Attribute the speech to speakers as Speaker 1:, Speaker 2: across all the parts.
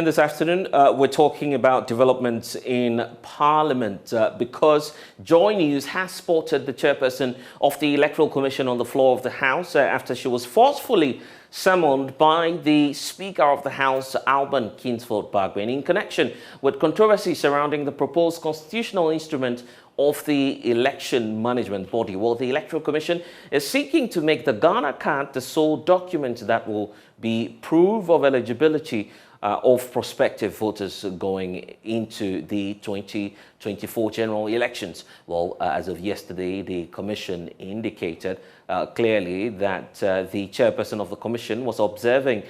Speaker 1: And this afternoon, we're talking about developments in Parliament because Joy News has spotted the chairperson of the Electoral Commission on the floor of the House after she was forcefully summoned by the Speaker of the House, Alban Kingsford-Bagwin, in connection with controversy surrounding the proposed constitutional instrument of the election management body. Well, the Electoral Commission is seeking to make the Ghana card the sole document that will be proof of eligibility of prospective voters going into the 2024 general elections. Well, as of yesterday, the Commission indicated clearly that the chairperson of the Commission was observing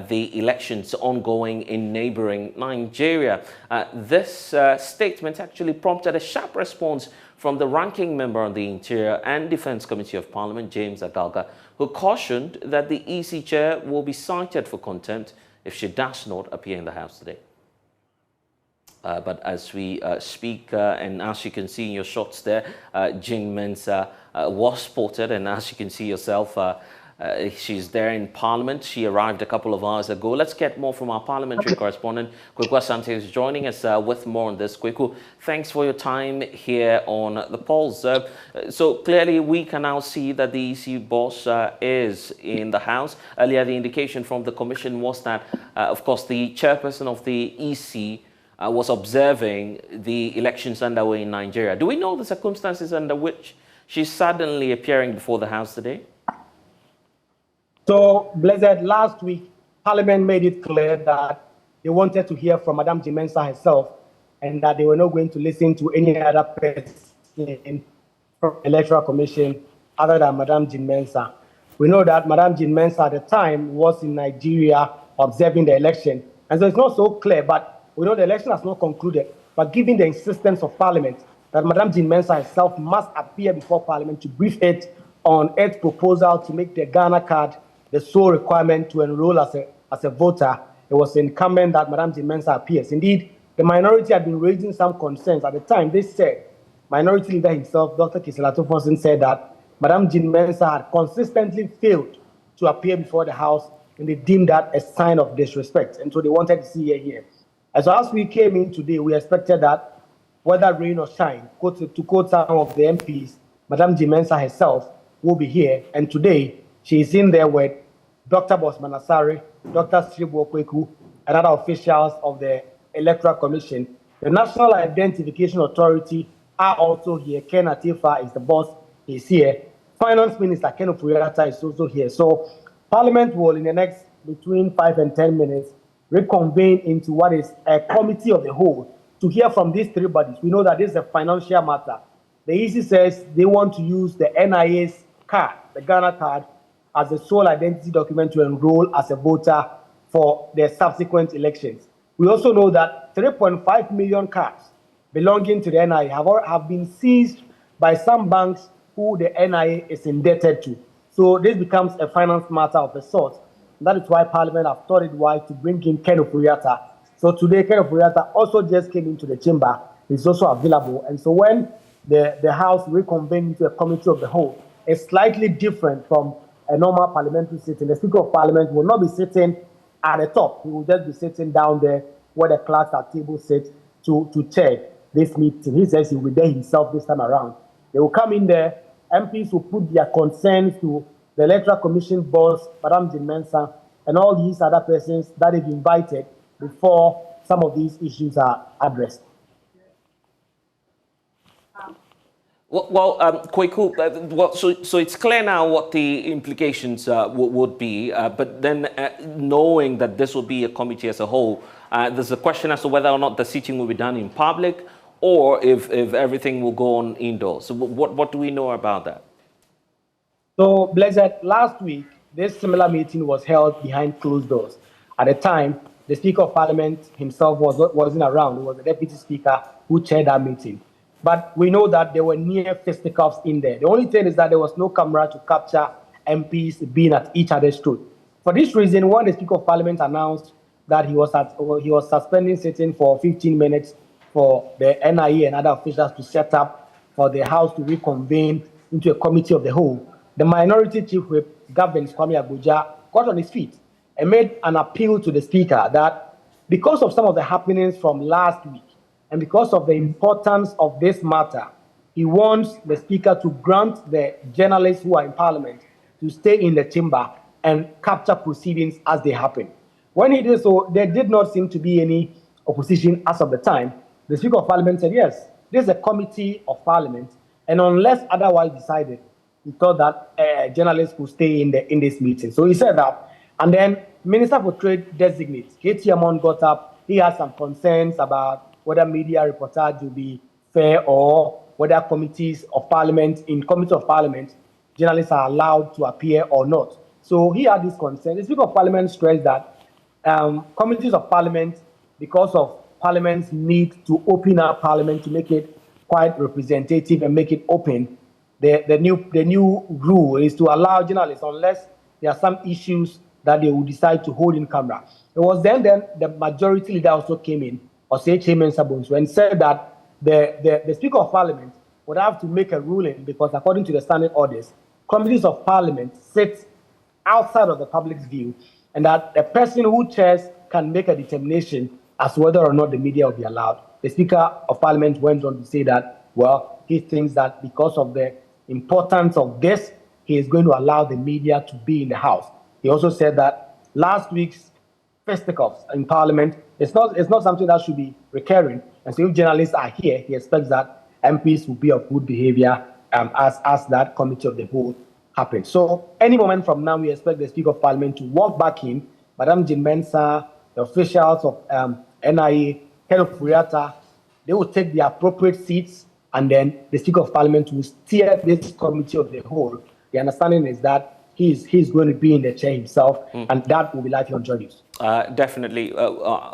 Speaker 1: the elections ongoing in neighboring Nigeria. This statement actually prompted a sharp response from the ranking member on the Interior and Defence Committee of Parliament, James Agalga, who cautioned that the EC chair will be cited for contempt if she does not appear in the House today. But as we speak, and as you can see in your shots there, Jean Mensah was spotted, and as you can see yourself, she's there in Parliament. She arrived a couple of hours ago. Let's get more from our parliamentary correspondent, Kweku Asante, who's joining us with more on this. Kweku, thanks for your time here on The Pulse. So clearly we can now see that the EC boss is in the House. Earlier, the indication from the Commission was that, of course, the chairperson of the EC was observing the elections underway in Nigeria. Do we know the circumstances under which she's suddenly appearing before the House today?
Speaker 2: So, Blessed, last week, Parliament made it clear that they wanted to hear from Madam Jean Mensah herself and that they were not going to listen to any other person from the Electoral Commission other than Madam Jean Mensah. We know that Madam Jean Mensah at the time was in Nigeria observing the election. And so it's not so clear, but we know the election has not concluded. But given the insistence of Parliament that Madam Jean Mensah herself must appear before Parliament to brief it on its proposal to make the Ghana card the sole requirement to enroll as a voter, it was incumbent that Madam Jean Mensah appears. Indeed, the minority had been raising some concerns. At the time, they said, minority leader himself, Dr. Kisela Tofosin, said that Madam Jean Mensah had consistently failed to appear before the House, and they deemed that a sign of disrespect. And so they wanted to see her here. And so as we came in today, we expected that whether rain or shine, to quote some of the MPs, Madam Jean Mensah herself will be here. And today, she is in there with Dr. Bosman Asare, Dr. Sribu Okweku, and other officials of the Electoral Commission. The National Identification Authority are also here. Ken Atifa is the boss, he's here. Finance Minister Ken Ofuriata is also here. So Parliament will, in the next between 5 and 10 minutes, reconvene into what is a committee of the whole to hear from these three bodies. We know that this is a financial matter. The EC says they want to use the NIA's card, the Ghana card, as a sole identity document to enroll as a voter for their subsequent elections. We also know that 3.5 million cards belonging to the NIA have been seized by some banks who the NIA is indebted to. So this becomes a finance matter of a sort. That is why Parliament have thought it wise to bring in Ken Ofuriata. So today, Ken Ofuriata also just came into the chamber. He's also available. And so when the House reconvenes into a committee of the whole, it's slightly different from a normal parliamentary sitting. The Speaker of Parliament will not be sitting at the top. He will just be sitting down there where the clerks at table sit to chair this meeting. He says he will be there himself this time around. They will come in there. MPs will put their concerns to the Electoral Commission boss, Madam Jean Mensah, and all these other persons that they've invited before some of these issues are addressed.
Speaker 1: Kweku, so it's clear now what the implications would be, but then knowing that this will be a committee as a whole, there's a question as to whether or not the sitting will be done in public or if everything will go on indoors. So what do we know about that?
Speaker 2: So, Blessed, last week, this similar meeting was held behind closed doors. At the time, the Speaker of Parliament himself wasn't around. It was the Deputy Speaker who chaired that meeting. But we know that there were near fisticuffs in there. The only thing is that there was no camera to capture MPs being at each other's throat. For this reason, when the Speaker of Parliament announced that he was suspending sitting for 15 minutes for the NIA and other officials to set up for the House to reconvene into a committee of the whole, the Minority Chief Whip, Governor Kwame Abuja, got on his feet and made an appeal to the Speaker that because of some of the happenings from last week and because of the importance of this matter, he wants the Speaker to grant the journalists who are in Parliament to stay in the chamber and capture proceedings as they happen. When he did so, there did not seem to be any opposition as of the time. The Speaker of Parliament said, yes, this is a committee of Parliament, and unless otherwise decided, he thought that journalists could stay in this meeting. So he said that. And then Minister for Trade designate, K.T. Amon got up. He had some concerns about whether media reportage will be fair or whether committees of Parliament, in committee of Parliament, journalists are allowed to appear or not. So he had this concern. The Speaker of Parliament stressed that committees of Parliament, because of Parliament's need to open up Parliament to make it quite representative and make it open, the new rule is to allow journalists, unless there are some issues that they will decide to hold in camera. It was then the majority leader also came in, or say Chairman Sabunsu, and said that the Speaker of Parliament would have to make a ruling because according to the standing orders, committees of Parliament sit outside of the public's view, and that the person who chairs can make a determination as to whether or not the media will be allowed. The Speaker of Parliament went on to say that, well, he thinks that because of the importance of this, he is going to allow the media to be in the House. He also said that last week's fisticuffs in Parliament, it's not something that should be recurring. And so if journalists are here, he expects that MPs will be of good behavior as that committee of the whole happens. So any moment from now, we expect the Speaker of Parliament to walk back in. Madam Jean Mensah, the officials of NIA, Ken Ofuriatta, they will take the appropriate seats, and then the Speaker of Parliament will steer this committee of the whole. The understanding is that he's going to be in the chair himself, and that will be live on Joy News.
Speaker 1: Definitely.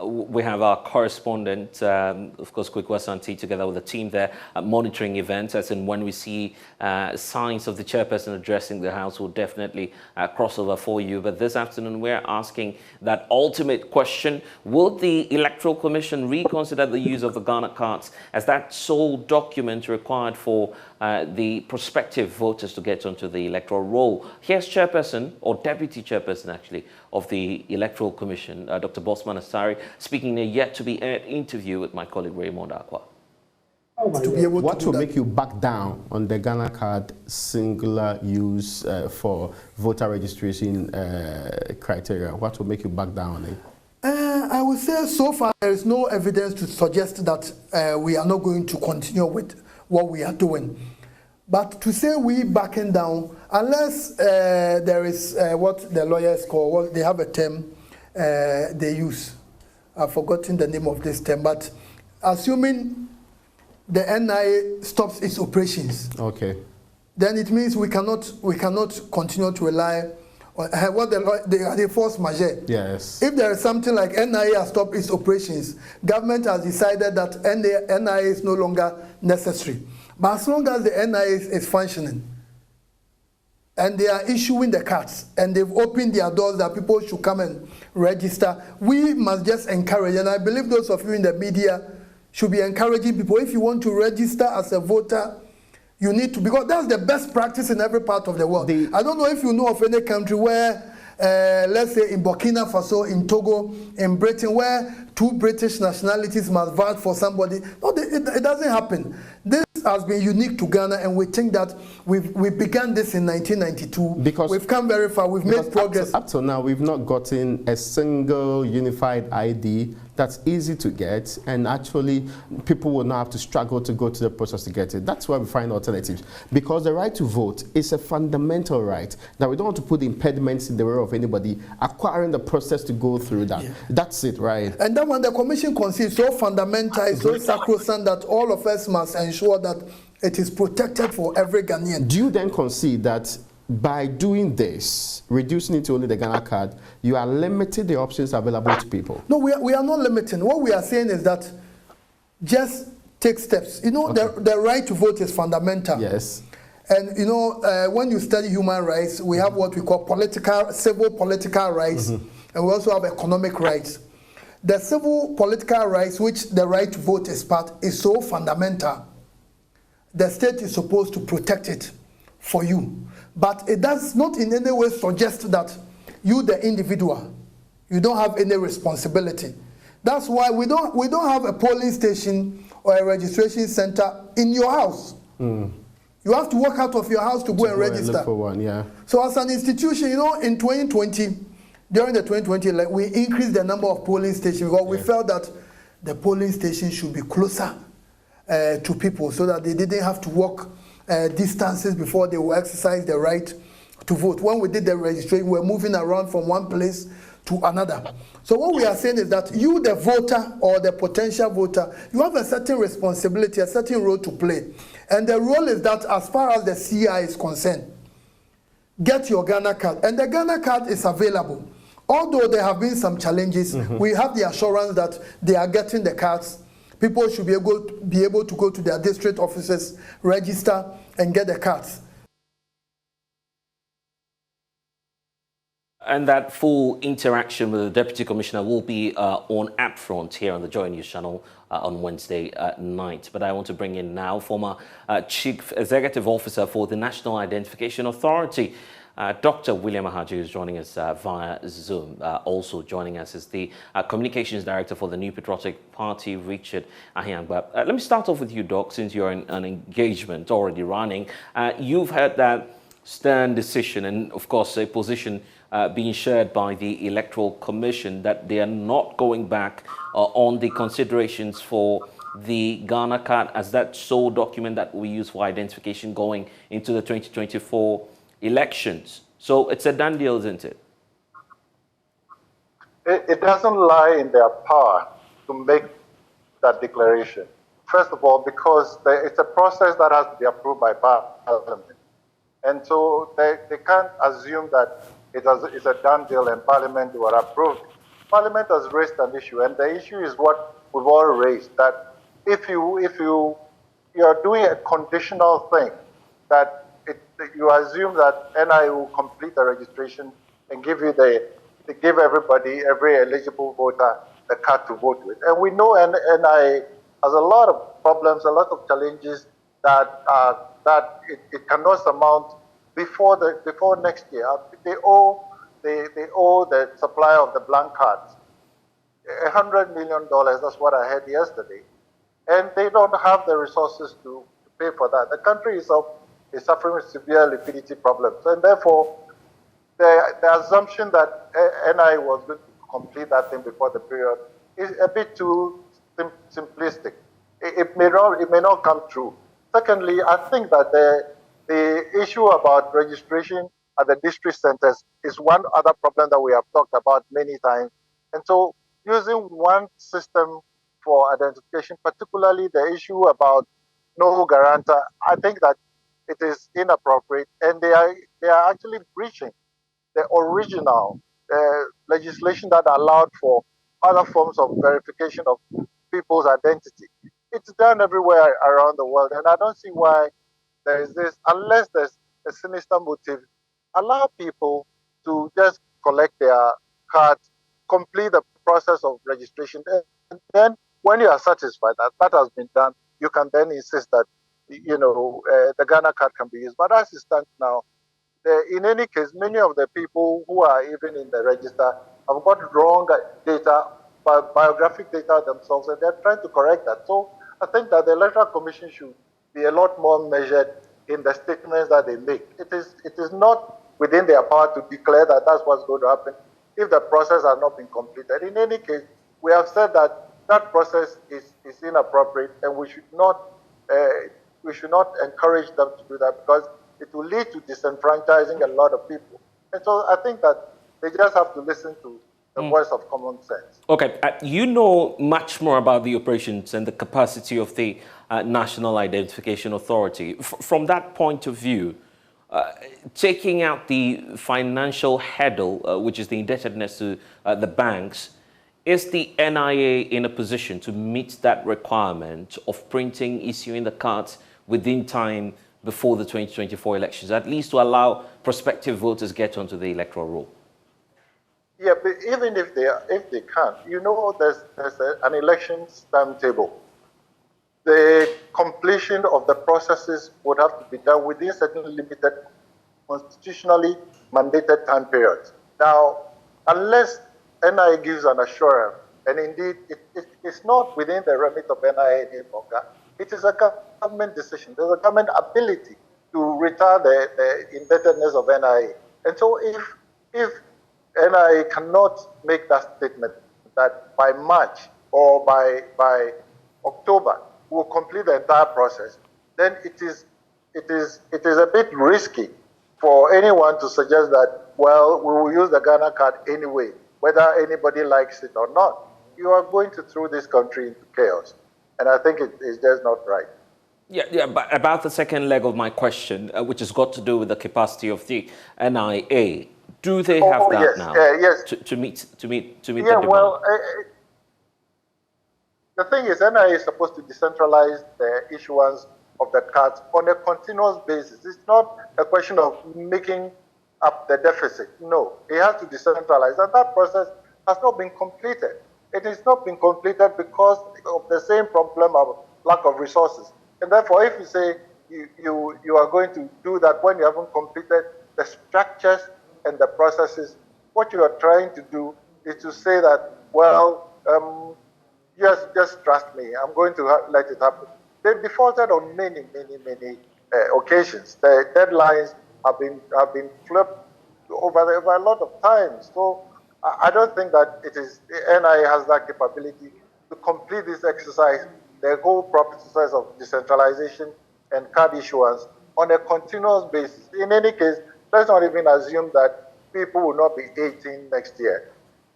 Speaker 1: We have our correspondent, of course, Quick Wasanti, together with the team there, monitoring events, as in when we see signs of the chairperson addressing the House, will definitely cross over for you. But this afternoon, we're asking that ultimate question: will the Electoral Commission reconsider the use of the Ghana cards as that sole document required for the prospective voters to get onto the electoral roll? Here's chairperson, or deputy chairperson actually, of the Electoral Commission, Dr. Bosman Asari, speaking in a yet-to-be-aired interview with my colleague Raymond Akwa.
Speaker 3: What will make you back down on the Ghana card singular use for voter registration criteria? What will make you back down on it?
Speaker 4: I would say so far there is no evidence to suggest that we are not going to continue with what we are doing. But to say we backing down, unless there is what the lawyers call, they have a term they use. I've forgotten the name of this term, but assuming the NIA stops its operations, okay, then it means we cannot continue to rely on what the force majeure. Yes. If there is something like NIA has stopped its operations, government has decided that NIA is no longer necessary. But as long as the NIA is functioning, and they are issuing the cards, and they've opened their doors that people should come and register, we must just encourage, and I believe those of you in the media should be encouraging people. If you want to register as a voter, you need to, because that's the best practice in every part of the world. I don't know if you know of any country where, let's say in Burkina Faso, in Togo, in Britain, where two British nationalities must vote for somebody. No, it doesn't happen. This has been unique to Ghana, and we think that we began this in 1992. Because we've come very far, we've made progress.
Speaker 3: Up to now, we've not gotten a single unified ID that's easy to get, and actually people will not have to struggle to go to the process to get it. That's why we find alternatives. Because the right to vote is a fundamental right that we don't want to put impediments in the way of anybody acquiring the process to go through that. Yeah. That's it, right?
Speaker 4: And then when the Commission concedes so fundamental, it's so sacrosanct that all of us must ensure that it is protected for every Ghanaian.
Speaker 3: Do you then concede that by doing this, reducing it to only the Ghana card, you are limiting the options available to people?
Speaker 4: No, we are not limiting. What we are saying is that just take steps. You know, okay, the right to vote is fundamental.
Speaker 3: Yes.
Speaker 4: And you know, when you study human rights, we have what we call civil political rights, and we also have economic rights. The civil political rights, which the right to vote is part, is so fundamental. The state is supposed to protect it for you. But it does not in any way suggest that you, the individual, you don't have any responsibility. That's why we don't have a polling station or a registration center in your house. You have to walk out of your house to go and register.
Speaker 3: Look for one, yeah.
Speaker 4: So as an institution, you know, in 2020, during the 2020 election, we increased the number of polling stations because we felt that the polling stations should be closer to people so that they didn't have to walk distances before they will exercise their right to vote. When we did the registration, we were moving around from one place to another. So what we are saying is that you, the voter or the potential voter, you have a certain responsibility, a certain role to play. And the role is that as far as the CI is concerned, get your Ghana card. And the Ghana card is available. Although there have been some challenges, we have the assurance that they are getting the cards. People should be able to go to their district offices, register, and get the cards.
Speaker 1: And that full interaction with the Deputy Commissioner will be on App Front here on the Joy News channel on Wednesday night. But I want to bring in now former Chief Executive Officer for the National Identification Authority, Dr. William Ahaji, is joining us via Zoom. Also joining us is the Communications Director for the New Patriotic Party, Richard Ahiangba. Let me start off with you, Doc, since you're in an engagement already running. You've had that stern decision and, of course, a position being shared by the Electoral Commission that they are not going back on the considerations for the Ghana card as that sole document that we use for identification going into the 2024 elections. So it's a done deal, isn't it?
Speaker 5: It doesn't lie in their power to make that declaration. First of all, because it's a process that has to be approved by Parliament. And so they can't assume that it's a done deal and Parliament will approve. Parliament has raised an issue, and the issue is what we've all raised, that if you're doing a conditional thing, that you assume that NI will complete the registration and give everybody, every eligible voter, the card to vote with. And we know NI has a lot of problems, a lot of challenges that it cannot surmount before next year. They owe the supplier of the blank cards $100 million. That's what I heard yesterday, and they don't have the resources to pay for that. The country itself is suffering with severe liquidity problems, and therefore the assumption that NI was going to complete that thing before the period is a bit too simplistic. It may not come true. Secondly, I think that the issue about registration at the district centers is one other problem that we have talked about many times. And so using one system for identification, particularly the issue about no guarantor, I think that it is inappropriate, and they are actually breaching the original legislation that allowed for other forms of verification of people's identity. It's done everywhere around the world, and I don't see why there is this, unless there's a sinister motive. Allow people to just collect their cards, complete the process of registration, and then when you are satisfied that that has been done, you can then insist that the Ghana card can be used. But as it stands now, in any case, many of the people who are even in the register have got wrong data, biographic data themselves, and they're trying to correct that. So I think that the Electoral Commission should be a lot more measured in the statements that they make. It is not within their power to declare that that's what's going to happen if the process has not been completed. In any case, we have said that that process is inappropriate, and we should not encourage them to do that, because it will lead to disenfranchising a lot of people. And so I think that they just have to listen to the voice of common sense.
Speaker 1: Okay, you know much more about the operations and the capacity of the National Identification Authority. From that point of view, taking out the financial hurdle, which is the indebtedness to the banks, is the NIA in a position to meet that requirement of printing, issuing the cards within time before the 2024 elections, at least to allow prospective voters get onto the electoral roll?
Speaker 5: Yeah, but even if they can't, there's an elections timetable. The completion of the processes would have to be done within certain limited, constitutionally mandated time periods. Now, unless NIA gives an assurance And indeed, it's not within the remit of NIA any longer. It is a government decision. There's a government ability to retire the indebtedness of NIA. And so if NIA cannot make that statement that by March or by October we'll complete the entire process, then it is a bit risky for anyone to suggest that, well, we will use the Ghana card anyway, whether anybody likes it or not. You are going to throw this country into chaos. And I think it is just not right.
Speaker 1: Yeah, but about the second leg of my question, which has got to do with the capacity of the NIA, do they have that
Speaker 5: yes,
Speaker 1: now
Speaker 5: yes.
Speaker 1: to meet the demand?
Speaker 5: Yeah, well, the thing is, NIA is supposed to decentralize the issuance of the cards on a continuous basis. It's not a question of making up the deficit. No, it has to decentralize, and that process has not been completed. It has not been completed because of the same problem of lack of resources. And therefore, if you say you are going to do that when you haven't completed the structures and the processes, what you are trying to do is to say that, well, just trust me, I'm going to let it happen. They've defaulted on many occasions. The deadlines have been flipped over a lot of times. So I don't think that it is NIA has that capability to complete this exercise, the whole process of decentralization and card issuance on a continuous basis. In any case, let's not even assume that people will not be 18 next year.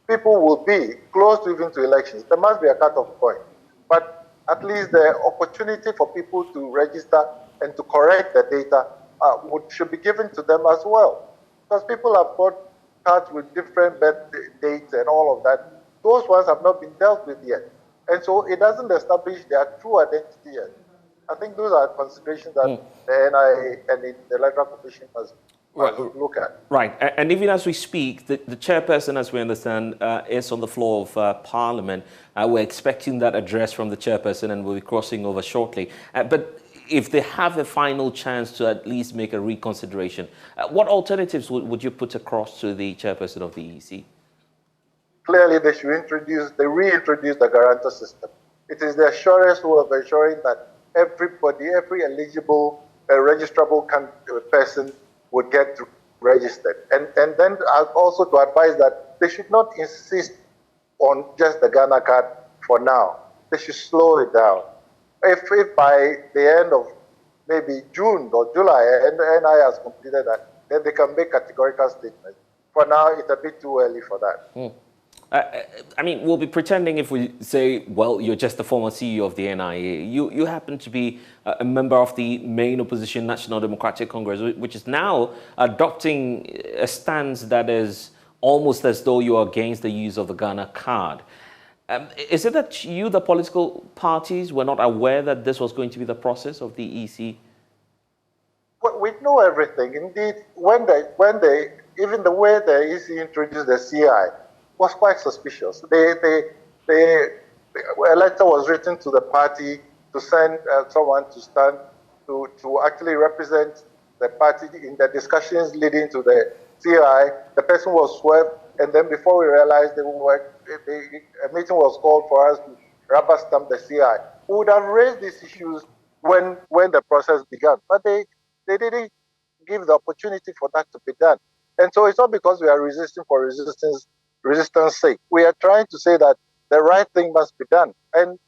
Speaker 5: People will be close to even to elections. There must be a cut-off point. But at least the opportunity for people to register and to correct the data should be given to them as well. Because people have got cards with different birth dates and all of that. Those ones have not been dealt with yet. And so it doesn't establish their true identity yet. I think those are considerations that the NIA and the Electoral Commission must look at.
Speaker 1: Right, and even as we speak, the chairperson, as we understand, is on the floor of Parliament. We're expecting that address from the chairperson, and we'll be crossing over shortly. But if they have a final chance to at least make a reconsideration, what alternatives would you put across to the chairperson of the EC?
Speaker 5: Clearly, they should reintroduce the guarantor system. It is the assurance of ensuring that everybody, every eligible registrable person would get registered. And then also to advise that they should not insist on just the Ghana card for now. They should slow it down. If by the end of maybe June or July, and the NIA has completed that, then they can make categorical statements. For now, it's a bit too early for that.
Speaker 1: I mean, we'll be pretending if we say, well, you're just the former CEO of the NIA. You happen to be a member of the main opposition National Democratic Congress, which is now adopting a stance that is almost as though you are against the use of the Ghana card. Is it that you, the political parties, were not aware that this was going to be the process of the EC?
Speaker 5: Well, we know everything. Indeed, even the way the EC introduced the CI was quite suspicious. A letter was written to the party to send someone to stand to actually represent the party in the discussions leading to the CI. The person was swept, and then before we realized a meeting was called for us to rubber stamp the CI. We would have raised these issues when the process began, but they didn't give the opportunity for that to be done. And so it's not because we are resisting for resistance sake. We are trying to say that the right thing must be done. And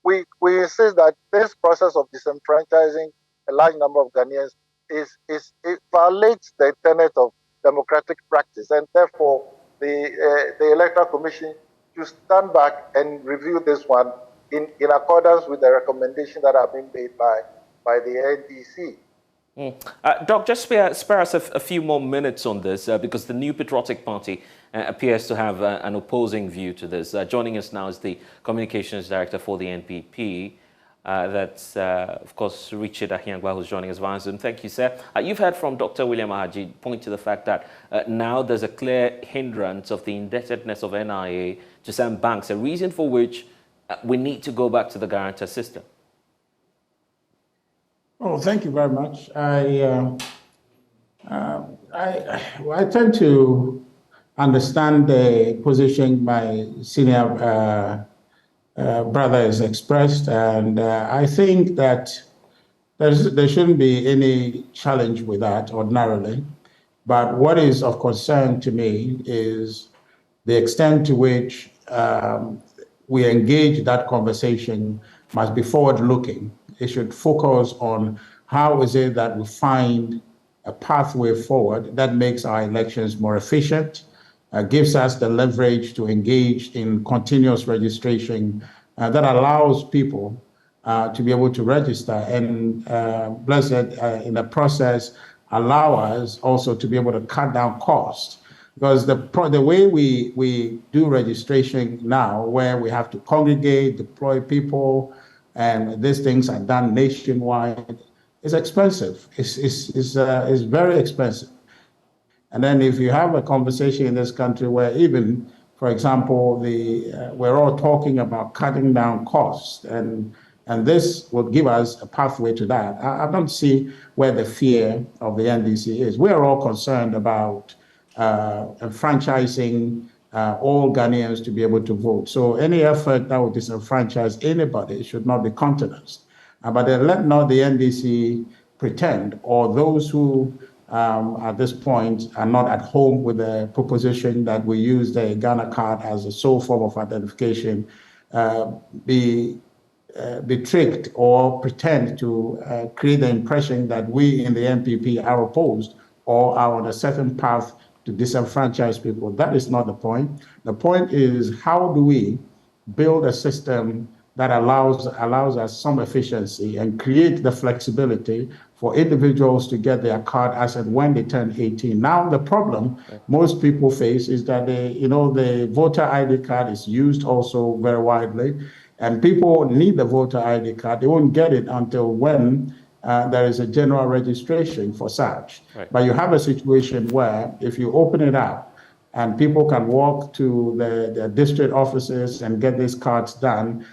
Speaker 5: we insist that this process of disenfranchising a large number of Ghanaians it violates the tenet of democratic practice. And therefore, the Electoral Commission should stand back and review this one in accordance with the recommendations that have been made by the NDC.
Speaker 1: Doc, just spare us a few more minutes on this because the New Patriotic Party appears to have an opposing view to this. Joining us now is the Communications Director for the NPP. That's, of course, Richard Ahiangwa, who's joining us via Zoom. Thank you, sir. You've heard from Dr. William Ahaji point to the fact that now there's a clear hindrance of the indebtedness of NIA to some banks, a reason for which we need to go back to the guarantor system.
Speaker 6: Oh, thank you very much. I tend to understand the position my senior brother has expressed, and I think that there shouldn't be any challenge with that ordinarily. But what is of concern to me is the extent to which we engage that conversation must be forward-looking. It should focus on how is it that we find a pathway forward that makes our elections more efficient, gives us the leverage to engage in continuous registration that allows people to be able to register and blessed in the process allow us also to be able to cut down costs. Because the way we do registration now, where we have to congregate, deploy people, and these things are done nationwide, is expensive. It's very expensive. And then if you have a conversation in this country where even, for example, we're all talking about cutting down costs, and this will give us a pathway to that. I don't see where the fear of the NDC is. We're all concerned about franchising all Ghanaians to be able to vote. So any effort that would disenfranchise anybody should not be countenanced. But let not the NDC pretend, or those who at this point are not at home with the proposition that we use the Ghana card as a sole form of identification, be tricked or pretend to create the impression that we in the NPP are opposed or are on a certain path to disenfranchise people. That is not the point. The point is, how do we build a system that allows us some efficiency and create the flexibility for individuals to get their card as and when they turn 18. Now, the problem most people face is that the voter ID card is used also very widely, and people need the voter ID card. They won't get it until when there is a general registration for such. Right. But you have a situation where if you open it up and people can walk to the district offices and get these cards done,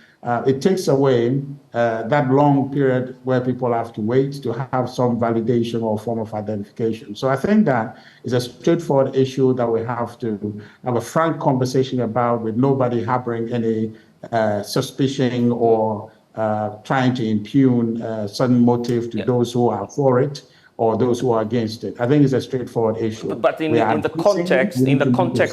Speaker 6: it takes away that long period where people have to wait to have some validation or form of identification. So I think that is a straightforward issue that we have to have a frank conversation about, with nobody harboring any suspicion or trying to impugn certain motive to those who are for it or those who are against it. I think it's a straightforward issue.
Speaker 1: But in the context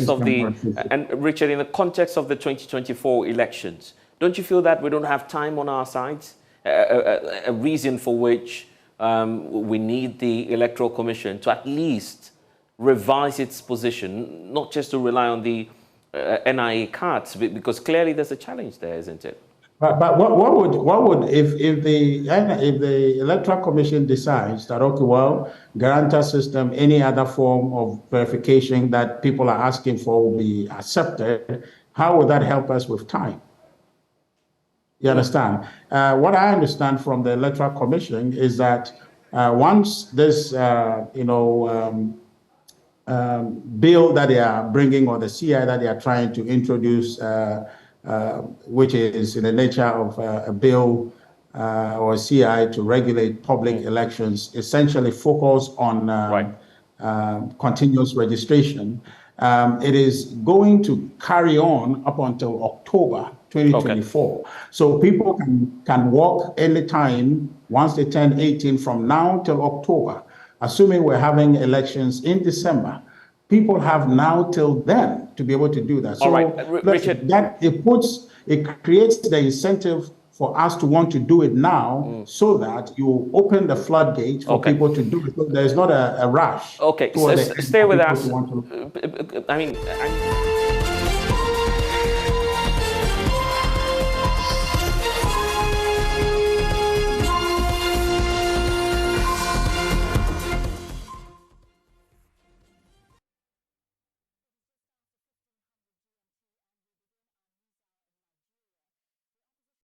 Speaker 1: of the, and Richard, in the context of the 2024 elections, don't you feel that we don't have time on our sides? A reason for which we need the Electoral Commission to at least revise its position, not just to rely on the NIA cards, because clearly there's a challenge there, isn't it?
Speaker 6: But what would if the Electoral Commission decides that, okay, well, guarantor system, any other form of verification that people are asking for will be accepted, how would that help us with time? You understand? What I understand from the Electoral Commission is that once this, bill that they are bringing, or the CI that they are trying to introduce, which is in the nature of a bill or a CI to regulate public elections, essentially focus on continuous registration. It is going to carry on up until October 2024. Okay. So people can walk anytime once they turn 18 from now till October. Assuming we're having elections in December, people have now till then to be able to do that. So
Speaker 1: all right, Richard,
Speaker 6: it creates the incentive for us to want to do it now, so that you open the floodgate for people to do it. So there's not a rush.
Speaker 1: Okay, so stay with us. I mean.